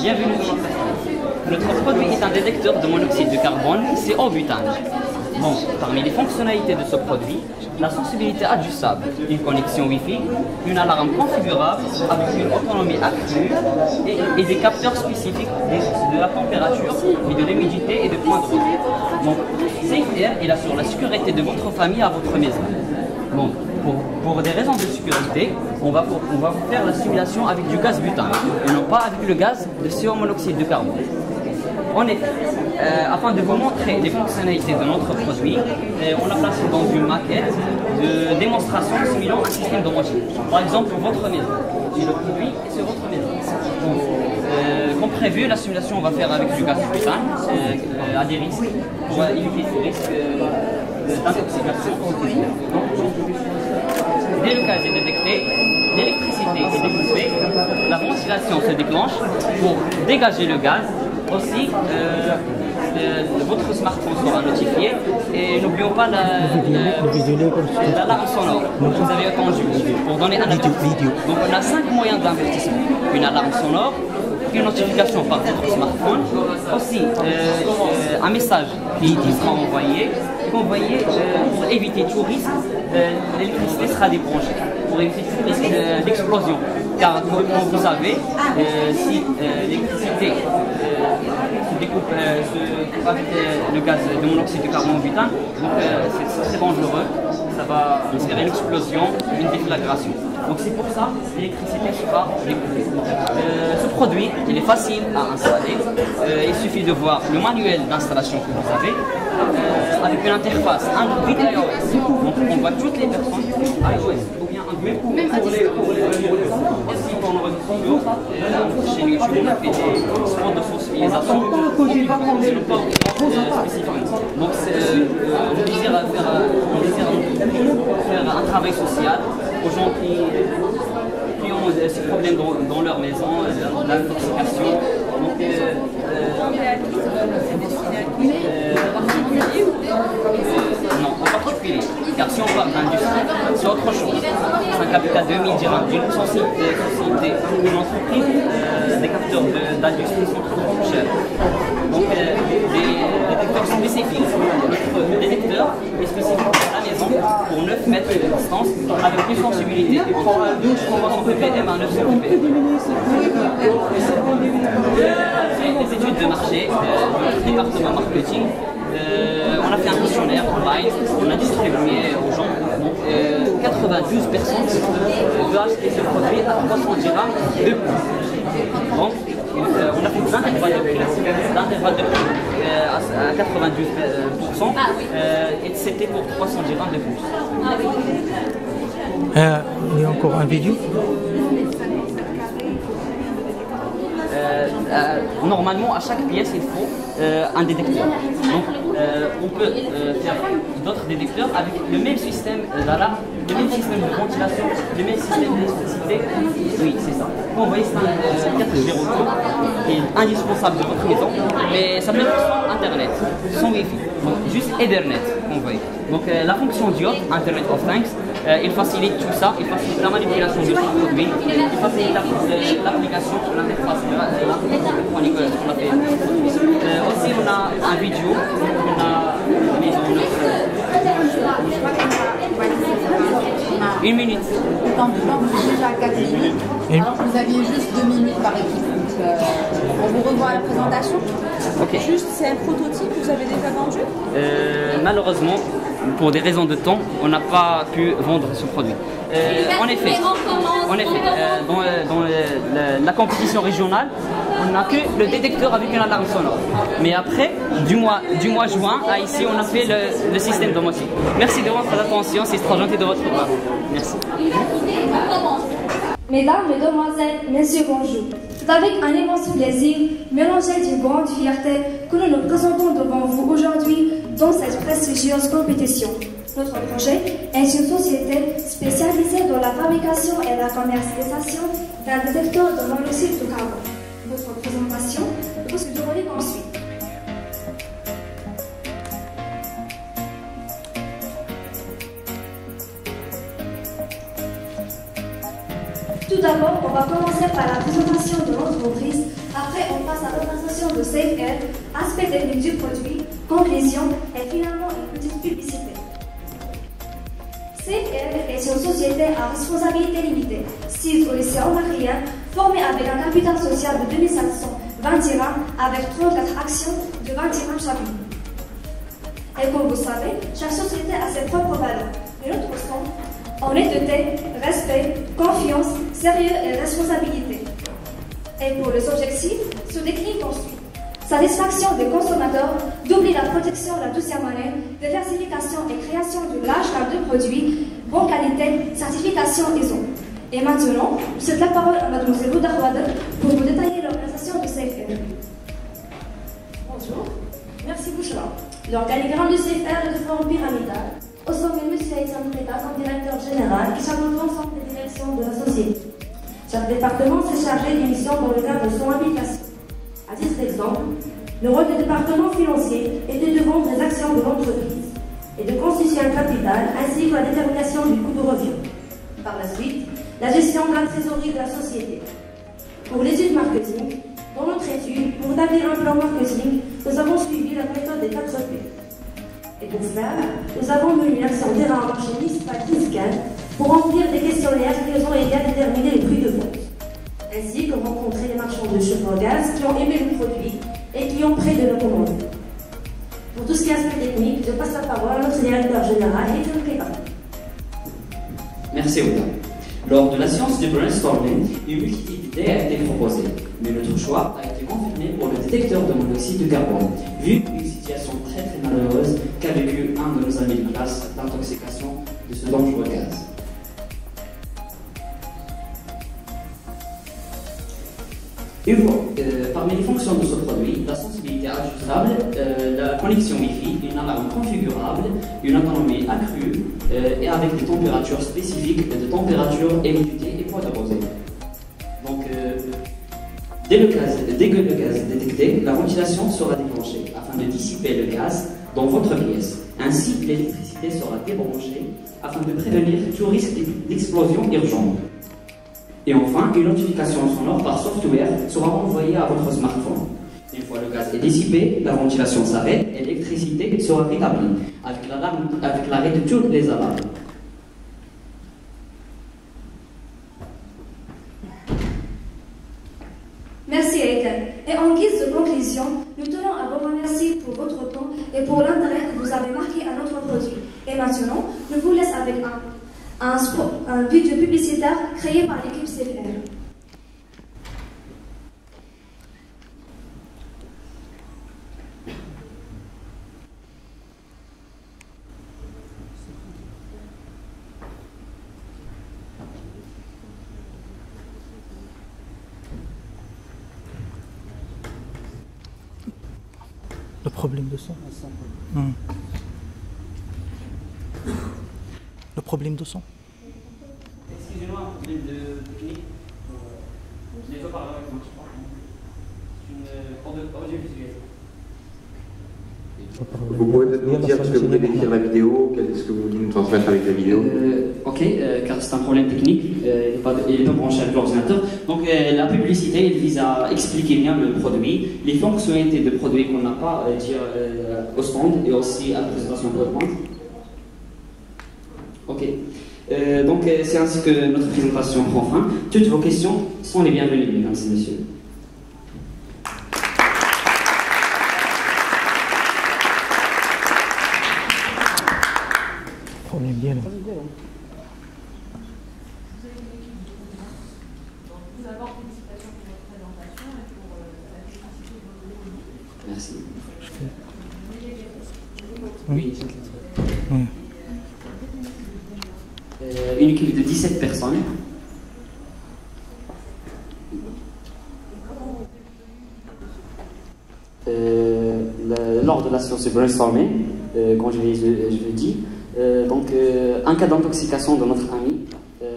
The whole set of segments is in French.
Bienvenue sur notre stand. Notre produit est un détecteur de monoxyde de carbone, c'est au butane. Bon, parmi les fonctionnalités de ce produit, la sensibilité adjustable, une connexion Wi-Fi, une alarme configurable avec une autonomie accrue et des capteurs spécifiques de la température, mais de l'humidité et de point de repos. Donc, SafeAir, il assure la sécurité de votre famille à votre maison. Bon, pour des raisons de sécurité, on va vous faire la simulation avec du gaz butane et non pas avec le gaz de CO monoxyde de carbone. En effet, afin de vous montrer les fonctionnalités de notre produit, on a placé dans une maquette de démonstration simulant un système de rangée. Par exemple, pour votre maison. J'ai le produit et c'est votre maison. Donc, comme prévu, la simulation on va faire avec du gaz butane à des risques pour éviter ces risques d'intoxication. Dès le gaz est détecté, l'électricité est découpée, la ventilation se déclenche pour dégager le gaz. Aussi, votre smartphone sera notifié et n'oublions pas l'alarme sonore. Vous avez entendu pour donner un avertissement. Donc on a 5 moyens d'avertissement. Une alarme sonore, une notification par votre smartphone, aussi un message qui sera envoyé pour éviter tout risque, l'électricité sera débranchée pour éviter tout risque d'explosion. Car comme vous savez, si l'électricité se découpe avec le gaz de monoxyde de carbone au butane, c'est très dangereux, ça va faire une explosion, une déflagration. Donc c'est pour ça que l'électricité sera découpée. Ce produit, il est facile à installer, il suffit de voir le manuel d'installation que vous avez, avec une interface Android et iOS. Donc on voit toutes les personnes iOS ou bien Android. Même pour les aussi pour nos réseaux sociaux, chez YouTube on a fait des sports de sensibilisation spécifiques. Donc on désire faire un travail social aux gens qui ont ces problèmes dans leur maison, l'intoxication. Non, en particulier, car si on parle d'industrie, c'est autre chose. C'est un capital de 2000 dirhams d'une société, une entreprise, des capteurs d'industrie sont trop chers. Donc, des détecteurs spécifiques. Notre détecteur est spécifique pour la maison pour 9 mètres de distance avec une sensibilité entre 300 ppm à 900 ppm. Les études de marché du département marketing, on a fait un questionnaire online, on a distribué aux gens. 92 personnes veulent acheter ce produit à 300 dirhams de plus. Donc, on a fait des intervalles de prix, à 92%, et c'était pour 300 dirhams de plus. Il y a encore un vidéo. Normalement, à chaque pièce, il faut un détecteur. Donc, on peut faire d'autres détecteurs avec le même système d'alarme, le même système de ventilation, le même système d'électricité. Oui, c'est ça. Vous voyez, c'est un 402 qui est indispensable de votre maison, mais ça peut être sans Internet, sans Wi-Fi. Donc, juste Ethernet, vous voyez. Donc, la fonction diode, Internet of Things, il facilite tout ça, il facilite la manipulation de ce produit, il facilite l'application, l'interface électronique qu'on a fait. Aussi, on a un vidéo qu'on a mis en œuvre. Une minute. Le temps déjà 4 minutes. Alors vous aviez juste 2 minutes par équipe. Donc, on vous revoit à la présentation. Okay. Juste, c'est un prototype que vous avez déjà vendu malheureusement, pour des raisons de temps, on n'a pas pu vendre ce produit. En effet, dans la compétition régionale, on n'a que le détecteur avec une alarme sonore. Mais après, du mois juin, à ici, on a fait le système domotique. Merci de votre attention, c'est trop gentil de votre part. Merci. Mesdames, Mesdemoiselles, Messieurs, bonjour. C'est avec un immense plaisir, mélangé d'une grande fierté, que nous nous présentons devant vous aujourd'hui dans cette prestigieuse compétition. Notre projet est une société spécialisée dans la fabrication et la commercialisation d'un détecteur de monoxyde de carbone. Votre présentation peut se dérouler ensuite. Tout Tout d'abord, on va commencer par la présentation de l'entreprise. Après, on passe à la présentation de SafeAir, aspect technique du produit, conclusion et finalement une petite publicité. SafeAir est une société à responsabilité limitée, située au lycée Omar-Khayyam, formée avec un capital social de 2520 dirhams avec 34 actions de 20 dirhams chacune. Et comme vous savez, chaque société a ses propres valeurs. Mais notre son, honnêteté, respect, confiance, sérieux et responsabilité. Et pour les objectifs, se décline ensuite. Satisfaction des consommateurs, doubler la protection de la 12e année, diversification et création de large gamme de produits, bonne qualité, certification ISO. Et maintenant, je cède la parole à Mme Rouda Khouadar pour vous détailler l'organisation de SafeAir. Bonjour, merci Bouchra. L'organigramme de SafeAir est de forme pyramidale. Au sommet, M. Haïtian Preda comme directeur général qui chapeaute l'ensemble des directions de la société. Chaque département s'est chargé d'une mission dans le cadre de son habitation. À titre d'exemple, le rôle du département financier était de vendre les actions de l'entreprise et de constituer un capital ainsi que la détermination du coût de revient. Par la suite, la gestion de la trésorerie de la société. Pour l'étude marketing, dans notre étude, pour établir un plan marketing, nous avons suivi la méthode des 4 P. Et pour cela, nous avons mené l'action terrain en marché municipal fiscal pour remplir des questionnaires qui nous ont aidé à déterminer les prix de vente, ainsi que rencontrer les marchands de chauffeurs gaz qui ont aimé le produit et qui ont prêt de le commander. Pour tout ce qui est aspect technique, je passe la parole à notre directeur général, Haïtian Preda. Merci Ouda. Lors de la séance de brainstorming, une multitude d'idées a été proposée, mais notre choix a été confirmé pour le détecteur de monoxyde de carbone, vu une situation très malheureuse qu'a vécu un de nos amis de classe d'intoxication de ce dangereux gaz. Parmi les fonctions de ce produit, la sensibilité ajustable, la connexion Wi-Fi, une alarme configurable, une autonomie accrue et avec des températures spécifiques de température, humidité et poids de rosée. Donc, dès que le gaz est détecté, la ventilation sera déclenchée afin de dissiper le gaz dans votre pièce. Ainsi, l'électricité sera débranchée afin de prévenir tout risque d'explosion urgente. Et enfin, une notification sonore par software sera envoyée à votre smartphone. Une fois le gaz est dissipé, la ventilation s'arrête et l'électricité sera rétablie avec l'arrêt de toutes les alarmes. Merci Haïtian. Et en guise de conclusion, nous tenons à vous remercier pour votre temps et pour l'intérêt que vous avez marqué à notre produit. Et maintenant, nous vous laissons avec un vidéo publicitaire créé par l'équipe SafeAir. Le problème de son. Le problème de son. Excusez-moi, un problème de technique. Je n'ai pas parlé avec moi, je crois. C'est une audiovisuelle. Vous pouvez peut-être nous dire ce que vous voulez décrire la vidéo, qu'est-ce que vous voulez nous transmettre avec la vidéo? Ok, car c'est un problème technique, il n'est pas branché avec l'ordinateur. Donc la publicité, elle vise à expliquer bien le produit, les fonctionnalités de produit qu'on n'a pas au stand et aussi à la présentation PowerPoint. Ok, donc c'est ainsi que notre présentation prend fin. Toutes vos questions sont les bienvenues, mesdames et messieurs. On est bien là. Merci. Oui. Une équipe de 17 personnes. Lors de la séance de brainstorming, quand je l'ai dit, un cas d'intoxication de notre ami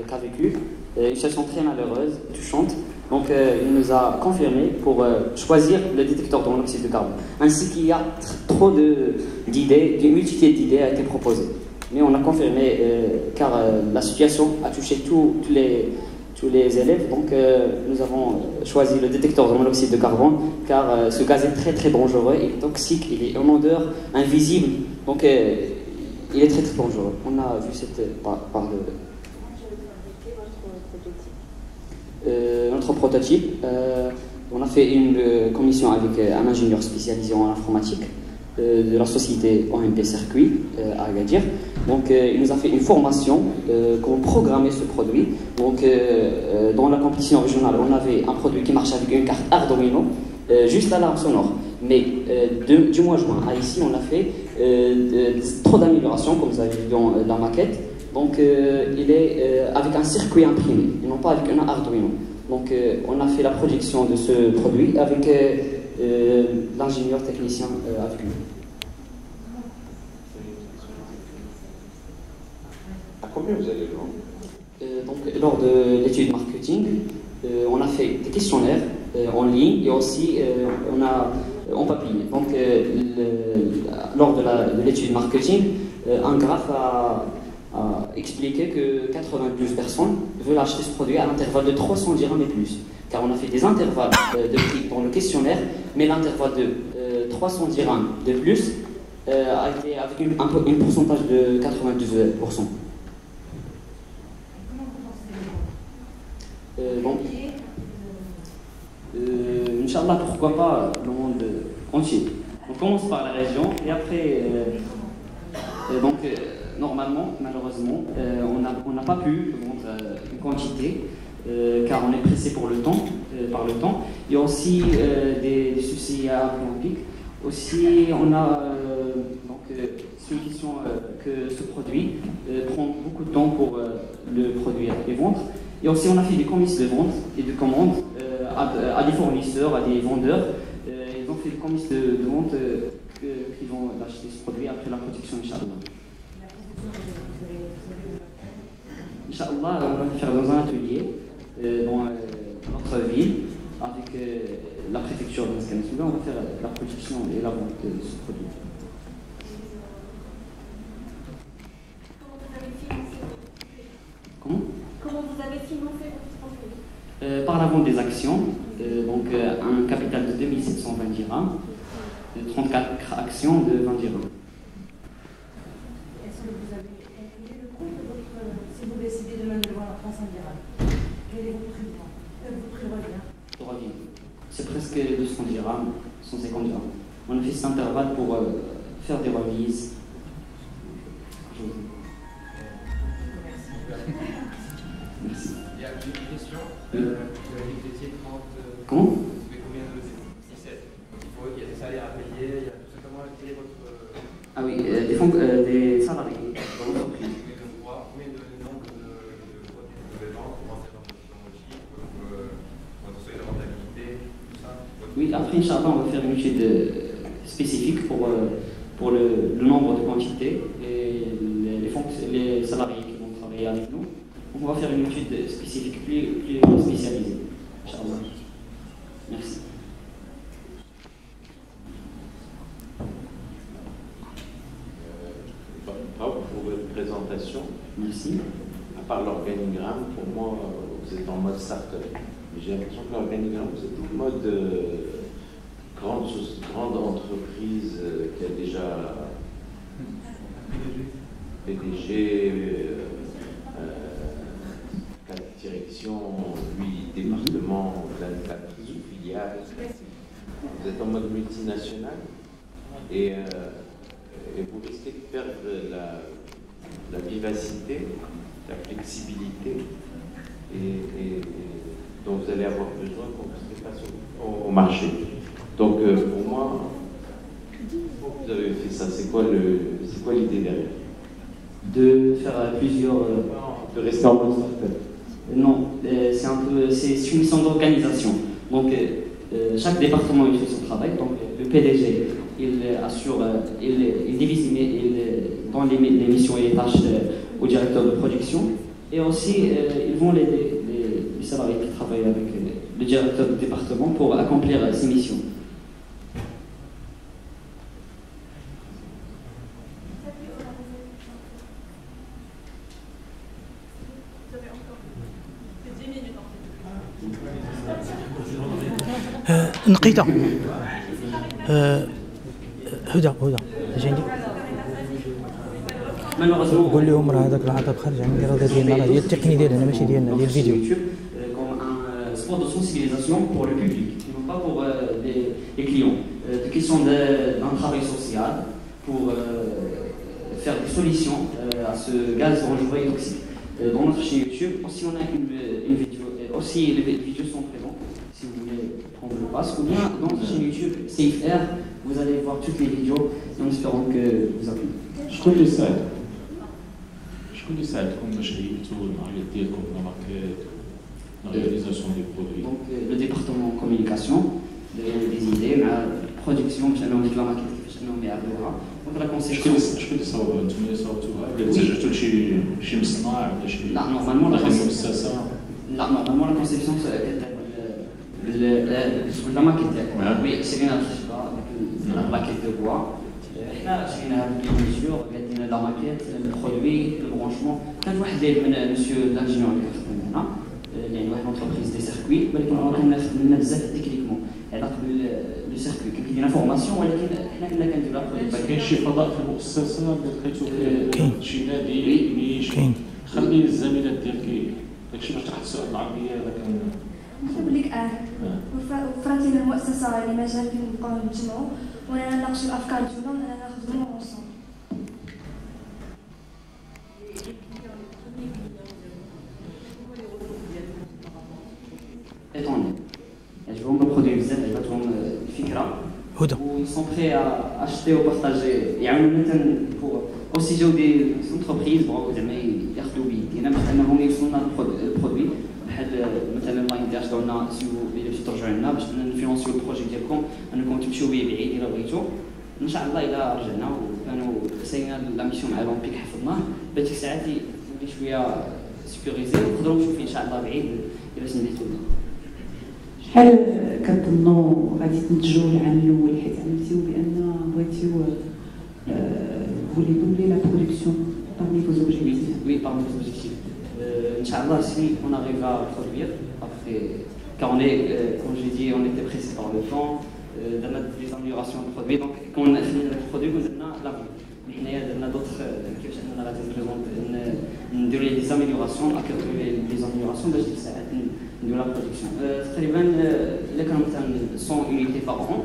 qu'a vécu, une situation très malheureuse, touchante. Donc il nous a confirmé pour choisir le détecteur de monoxyde de carbone. Ainsi qu'il y a trop d'idées, une multitude d'idées a été proposée. Mais on a confirmé car la situation a touché tous tous les élèves. Donc nous avons choisi le détecteur de monoxyde de carbone car ce gaz est très très dangereux, il est toxique, il est en odeur invisible, donc il est très très dangereux. On a vu cette par notre prototype. On a fait une commission avec un ingénieur spécialisé en informatique de la société OMP Circuit à Agadir. Donc il nous a fait une formation comment programmer ce produit. Donc dans la compétition régionale, on avait un produit qui marche avec une carte Arduino, juste l'alarme sonore. Mais du mois de juin à ici, on a fait trop d'améliorations, comme vous avez vu dans la maquette. Donc il est avec un circuit imprimé, et non pas avec un Arduino. Donc on a fait la projection de ce produit avec l'ingénieur technicien avec nous. À combien vous allez vendre? Donc lors de l'étude marketing, on a fait des questionnaires en ligne et aussi on a en papier. Donc lors de l'étude marketing, un graphe a expliqué que 92 personnes veulent acheter ce produit à l'intervalle de 300 dirhams et plus. Car on a fait des intervalles de prix dans le questionnaire, mais l'intervalle de 300 dirhams de plus a été avec un pourcentage de 92%. Donc, Inch'Allah, pourquoi pas le monde entier. On commence par la région et après, normalement, malheureusement, on n'a pas pu vendre une quantité car on est pressé par le temps. Il y a aussi des soucis climatiques. Aussi, on a c'est une question que ce produit prend beaucoup de temps pour le produire et vendre. Et aussi, on a fait des commissions de vente et de commandes à des fournisseurs, à des vendeurs. Ils ont fait des commissions de vente qui vont acheter ce produit après la production, Inch'Allah. Inch'Allah, on va le faire dans un atelier dans notre ville avec la préfecture de Mesken. On va faire la production et la vente de ce produit. Comment vous avez financé votre projet? Par la vente des actions, donc un capital de 2720 dirhams, 34 actions de 20 dirhams. Est-ce que vous avez calculé le coût de votre... Si vous décidez demain de vendre à 300 dirhams, quel est votre prix de revient? C'est presque 200 dirhams, 150 dirhams. On a fait cet intervalle pour faire des remises. Merci. Il y a une question. Vous avez dit que vous étiez 30. Comment? Vous avez combien de 17? Il y a des salaires à payer, il y a tout ça. Comment quel est votre. Ah oui, des salariés dans l'entreprise. Combien de nombre de produits vous devez vendre pour rentrer dans votre chiffre, pour votre seuil de rentabilité, tout ça? Oui, après, Inch'Allah, on va faire une étude spécifique pour le nombre de quantités et les salariés qui vont travailler avec nous. Donc, on va faire une étude spécifique plus spécialisée. Inch'Allah. Merci. Bravo pour votre présentation. Merci. À part l'organigramme, pour moi, vous êtes en mode start-up. J'ai l'impression que l'organigramme, vous êtes en mode grande entreprise qui a déjà PDG, 4 directions, 8 départements, 24 filiales. Vous êtes en mode multinational et vous risquez de perdre la vivacité, la flexibilité dont vous allez avoir besoin quand vous serez face au marché. Donc pour moi, pourquoi vous avez fait ça? C'est quoi l'idée derrière? De faire plusieurs... de rester en mode start-up? Non, c'est une mission d'organisation. Donc chaque département il fait son travail. Donc le PDG il assure, il divise dans les missions et les tâches au directeur de production. Et aussi ils vont l'aider les salariés qui travaillent avec le directeur du département pour accomplir ces missions. Vous avez encore 10 minutes. نقيتها. هدى اجي عندي قول لهم راه هذاك العطب خارج عندي راه ديالنا راه هي التقني ديالنا ماشي ديالنا ديال الفيديو. Comme un sport de sensibilisation pour le public, non pas pour les clients. Des questions d'un travail social pour faire des solutions à ce gaz dangereux et toxique. Dans notre chaîne YouTube, aussi on a une vidéo, aussi les vidéos sont présentes si vous voulez prendre le pass. Ou bien dans notre chaîne YouTube CFR, vous allez voir toutes les vidéos et en espérant que vous appuyez. شكون اللي ساعدكم باش هيئتوا المعايير ديالكم الماركات لا رياليزاسيون دي برودوي؟ Donc le département communication des idées مع production باش انهم ديك لا ماكيت كيفاش انهم يعرضوها. Donc la conception. شكون اللي صاوبها؟ انتم اللي صاوبتوها ولا اتجهتوا لشي مصنع ولا شي؟ لا نورمالمون لا نورمالمون لا كونسيبسيون لا ماكيت تاعك. وي شرينا الخشبه ديك الماكيت دو بوا. حنا شرينا هاد الميزور قادين لا ماكيت البرودوي البرونشمون. كان واحد اللي من مسيو لانجينيور اللي كيخدم هنا يعني واحد لونتربريز دي سيركوي ولكن راه كنا خدمنا بزاف تكنيكمون علاقه باللو سيركوي كان كيدينا فورماسيون ولكن حنا كنا كنديرو لا كاين شي فضاء في المؤسسه اللي لقيتو شي نادي كاين خلي الزميلات ديالك داكشي باش تحط السؤال العربيه هذا كان نقول لك وفرات لنا المؤسسه اللي مجال فين نبقاو نجمعوا ونناقشوا الافكار ديالنا ونخدموا اونصومبل. étonnés. Je vais me produire بزاف عجبتهم الفكره. هدى. Ils sont prêts à acheter ou partager. يعاونوا مثلا pour aussi جاو دي entreprises بغاو زعما ياخذوا بيدينا باش انهم يوصلوا لنا البرودوي بحال مثلا لاين ديال داو لنا سي اللي باش ترجعوا لنا باش نفينونسيو البروجي ديالكم انكم تمشيو به بعيد الا بغيتو. ان شاء الله الا رجعنا وكانوا ساينا لا ميسيون مع لومبيك حفظناه بديك الساعات يولي شويه سيكوريزي ونقدروا نشوفوا ان شاء الله بعيد الا سميتو لنا. شحال كتظنوا غادي تنتجوا العام الاول حيت عملتيو بان بغيتيو voulez doubler la production parmi vos objectifs? Oui, parmi vos objectifs. Inch'Allah, si on arrive à produire, après, car on est, comme j'ai dit, on était pressé par le temps, on a des améliorations de produits, donc quand on a fini le produit, on a la vie. Mais il y a d'autres, des améliorations, des améliorations, de la production. تقريبا اللي كانوا مثلا 100 unités par an.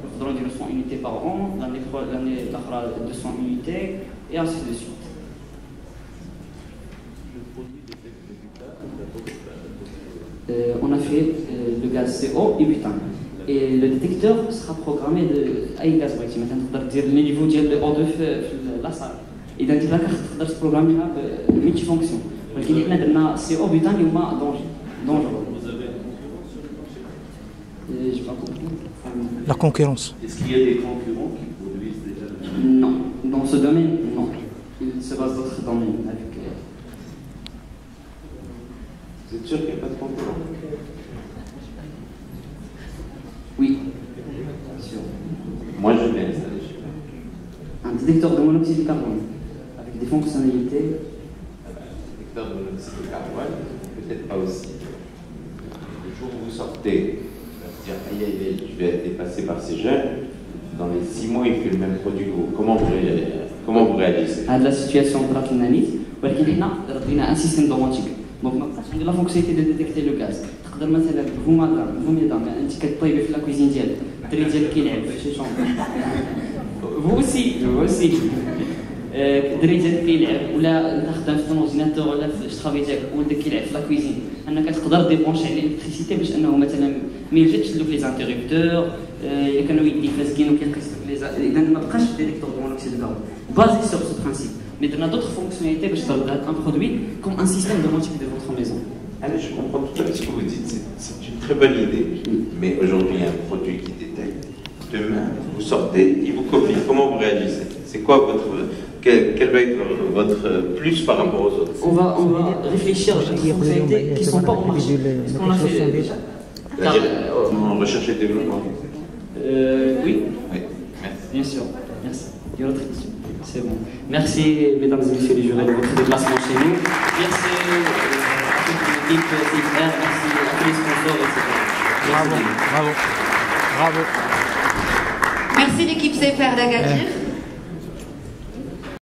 نقدروا نديرو 100 unités par an, l'année الاخرى 200 unités et ainsi de suite. On a fait le gaz CO et butane. Et le détecteur sera programmé de اي gaz بغيتي مثلا تقدر دير لي نيفو ديال O2 في لاصال. اذا انت باغي تقدر تبروغراميها بملتي فونكسيون. ولكن حنا درنا CO بutane اللي هما dangereux. J'ai pas compris. La concurrence. Est-ce qu'il y a des concurrents qui produisent déjà? Non, dans ce domaine, non. Il se base d'autres domaines avec. Vous êtes sûr qu'il n'y a pas de concurrents? Oui, bien sûr. Moi, je l'ai installé chez moi. Un détecteur de monoxyde de carbone avec des fonctionnalités. Un détecteur de monoxyde de carbone, peut-être pas aussi. Le jour où vous sortez, dire aïe aïe aïe, je vais être dépassé par ces jeunes, dans les 6 mois il fait le même produit que vous. Comment vous réagissez? هاد لا سيتوياسيون طرات لنا نيت ولكن حنا ردينا ان سيستيم دوماتيك دونك ما بقاش عندنا لا فونكسيوناليتي دو ديتيكتي لو غاز. تقدر مثلا فوميدام انت كطيبي في لا كويزين ديالك الدري ديالك كيلعب في شي شومبر vous aussi الدري ديالك كيلعب ولا انت خدام في الاورديناتور ولا في الشطابي ديالك ولدك كيلعب في لا كويزين انك تقدر ديبونشي عليه الالكتريسيتي باش انه مثلا ما يجيش لوك لي زانتيريبتور الا كانوا يديك فاسكين وكيقيس اذا ما بقاش ديتيكتور دو مونوكسيد دو كاربون بازي سور سو برانسيب مي درنا دوطخ فونكسيوناليتي باش ترد ان برودوي كوم ان سيستيم دوماتيك دو فوتر ميزون. Allez, je comprends tout à fait ce que vous dites, c'est une très bonne idée, mais aujourd'hui il y a un produit qui détecte, demain vous sortez, il vous copie, comment vous réagissez? C'est quoi quel va être votre plus par rapport aux autres? On va réfléchir à des fonctionnalités qui ne sont pas au marché. Ce qu'on a fait déjà. En recherche et développement. Oui. Oui, merci. Bien sûr, merci. Il y a une autre question. C'est bon. Merci mesdames et messieurs les jurés de votre déplacement chez nous. Merci à toute l'équipe CFR, merci à tous les sponsors, etc. Bravo. Bravo. Merci l'équipe CFR d'Agadir.